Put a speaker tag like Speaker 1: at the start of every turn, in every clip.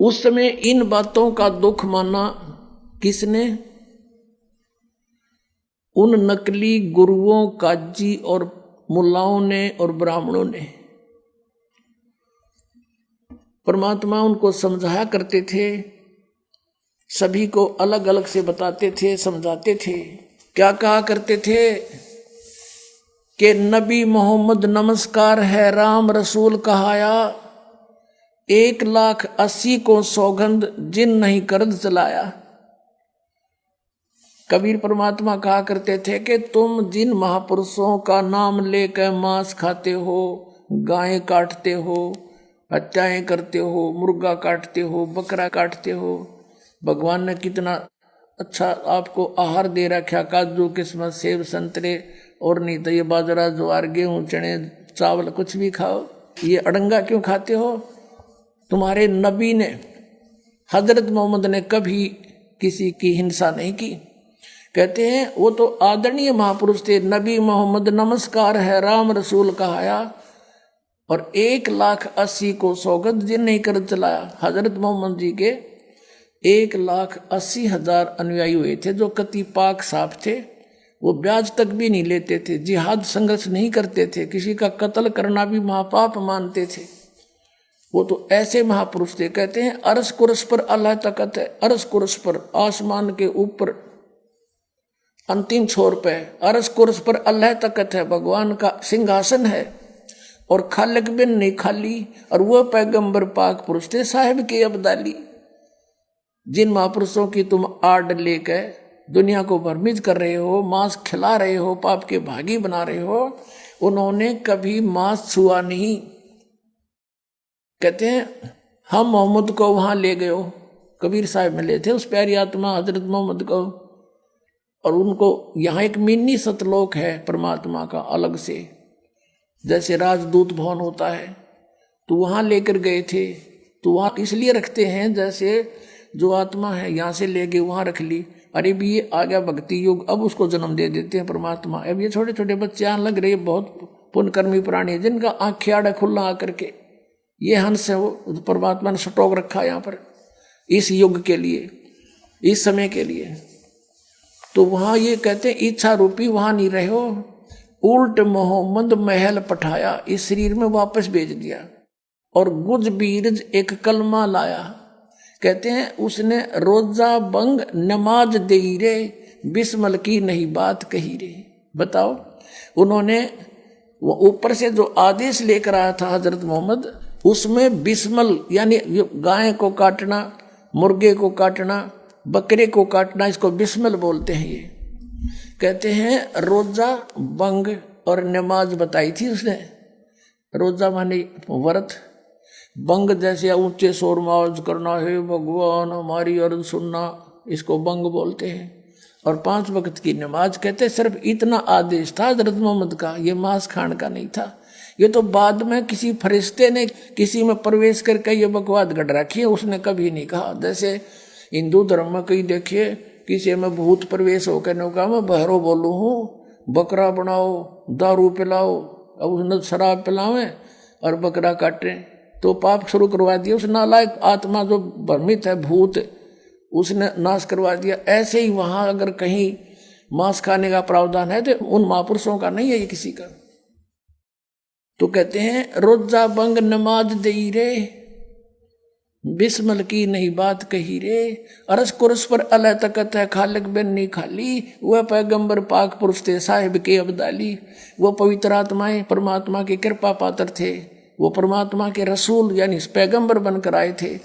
Speaker 1: उस समय इन बातों का दुख माना किसने? उन नकली गुरुओं, काजी और मुल्लाओं ने और ब्राह्मणों ने। परमात्मा उनको समझाया करते थे, सभी को अलग अलग से बताते थे, समझाते थे। क्या कहा करते थे कि नबी मोहम्मद नमस्कार है, राम रसूल कहाया, 1,80,000 को सौगंध जिन नहीं करद चलाया। कबीर परमात्मा कहा करते थे कि तुम जिन महापुरुषों का नाम लेकर मांस खाते हो, गायें काटते हो, हत्याएं करते हो, मुर्गा काटते हो, बकरा काटते हो, भगवान ने कितना अच्छा आपको आहार दे रखा, काजू किस्मत सेब संतरे, और नहीं तो ये बाजरा ज्वार गेहूं चने चावल कुछ भी खाओ, ये अड़ंगा क्यों खाते हो? तुम्हारे नबी ने, हजरत मोहम्मद ने कभी किसी की हिंसा नहीं की। कहते हैं वो तो आदरणीय महापुरुष थे। नबी मोहम्मद नमस्कार है, राम रसूल कहाया, और 1,80,000 को सौगंध जिन नहीं कर चलाया। हजरत मोहम्मद जी के 1,80,000 अनुयायी हुए थे जो कति पाक साफ थे। वो ब्याज तक भी नहीं लेते थे, जिहाद संघर्ष नहीं करते थे, किसी का कत्ल करना भी महापाप मानते थे। वो तो ऐसे महापुरुष थे। कहते हैं अरस कुरस पर अल्लाह तकत है, अरस कुरस पर आसमान के ऊपर अंतिम छोर पे अरस कुरस पर अल्लाह तकत है, भगवान का सिंहासन है, और खालिक बिन नहीं खाली, और वह पैगंबर पाक पुरुष थे साहिब के अब्दाली। जिन महापुरुषों की तुम आड़ लेकर दुनिया को भ्रमित कर रहे हो, मांस खिला रहे हो, पाप के भागी बना रहे हो, उन्होंने कभी मांस छुआ नहीं। कहते हैं हम मोहम्मद को वहां ले गए हो, कबीर साहब मिले थे उस प्यारी आत्मा हजरत मोहम्मद को, और उनको यहाँ एक मिनी सतलोक है परमात्मा का अलग से, जैसे राजदूत भवन होता है, तो वहाँ लेकर गए थे। तो वहाँ इसलिए रखते हैं जैसे जो आत्मा है यहाँ से ले गए वहाँ रख ली, अरे भी ये आ गया भक्ति युग, अब उसको जन्म दे देते हैं परमात्मा। अब ये छोटे छोटे बच्चे आने लग रहे, बहुत पुण्यकर्मी प्राणी है जिनका आँख आड़ा खुला आकर के, ये हंस है, वो परमात्मा ने स्टॉक रखा यहाँ पर इस युग के लिए, इस समय के लिए। तो वहाँ ये कहते हैं इच्छा रूपी वहाँ नहीं रहे हो, उल्ट मोहम्मद महल पठाया, इस शरीर में वापस भेज दिया, और गुज बीरज एक कलमा लाया। कहते हैं उसने रोजा बंग नमाज दे रे, बिस्मल की नहीं बात कही रे। बताओ, उन्होंने वो ऊपर से जो आदेश लेकर आया था हजरत मोहम्मद, उसमें बिस्मल यानी गाय को काटना, मुर्गे को काटना, बकरे को काटना, इसको बिस्मल बोलते हैं। ये कहते हैं रोजा बंग और नमाज बताई थी उसने। रोजा माने व्रत, बंग जैसे ऊंचे शोर माज करना है, भगवान हमारी अर्ज सुनना, इसको बंग बोलते हैं। और 5 वक्त की नमाज। कहते सिर्फ इतना आदेश था हजरत मोहम्मद का, ये मांस खाने का नहीं था। ये तो बाद में किसी फरिश्ते ने किसी में प्रवेश करके ये बकवाद गढ़ रखी है, उसने कभी नहीं कहा। जैसे हिंदू धर्म में कहीं देखिए किसी में भूत प्रवेश होकर ने कहा मैं बहरो बोलू हूँ, बकरा बनाओ, दारू पिलाओ, अब उसने शराब पिलावे और बकरा काटे, तो पाप शुरू करवा दिया। उस नालायक आत्मा जो भ्रमित है, भूत, उसने नाश करवा दिया। ऐसे ही वहाँ अगर कहीं मांस खाने का प्रावधान है तो उन महापुरुषों का नहीं है, ये किसी का। तो कहते हैं रोजा बंग नमाज दई रे, बिस्मल की नहीं बात कही रे, अरस कुरस पर अल्लाह तकत है, खालिक बिन नहीं खाली, वह पैगंबर पाक पुरुष थे साहिब के अब्दाली। वो पवित्र आत्माएं परमात्मा की कृपा पात्र थे, वो परमात्मा के रसूल यानी पैगंबर बनकर आए थे।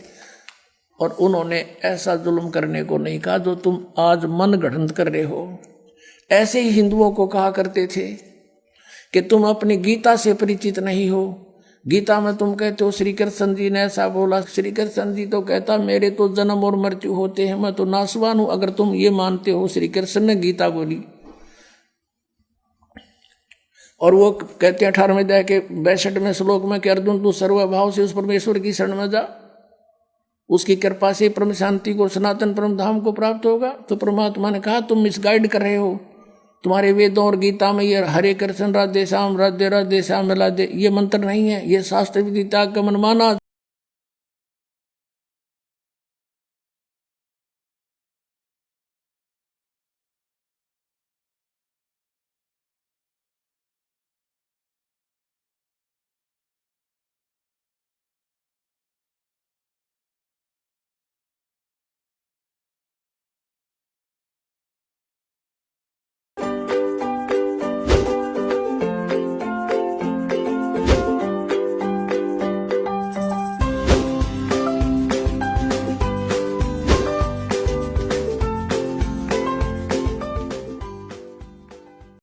Speaker 1: और उन्होंने ऐसा जुल्म करने को नहीं कहा जो तुम आज मन गढ़ंत कर रहे हो। ऐसे ही हिंदुओं को कहा करते थे कि तुम अपनी गीता से परिचित नहीं हो। गीता में तुम कहते हो श्री कृष्ण जी ने ऐसा बोला, श्री कृष्ण जी तो कहता मेरे तो जन्म और मृत्यु होते हैं, मैं तो नासवान हूं। अगर तुम ये मानते हो श्री कृष्ण ने गीता बोली, और वो कहते हैं 18वें अध्याय के 62वें श्लोक में कि अर्जुन तू सर्वभाव से उस परमेश्वर की शरण में जा, उसकी कृपा से परम शांति को, सनातन परम धाम को प्राप्त होगा। तो परमात्मा ने कहा तुम मिसगाइड कर रहे हो, तुम्हारे वेदों और गीता में ये हरे कृष्ण राधे श्याम राधे राधे श्याम राधे ये मंत्र नहीं है, ये शास्त्र विदिता का मनमाना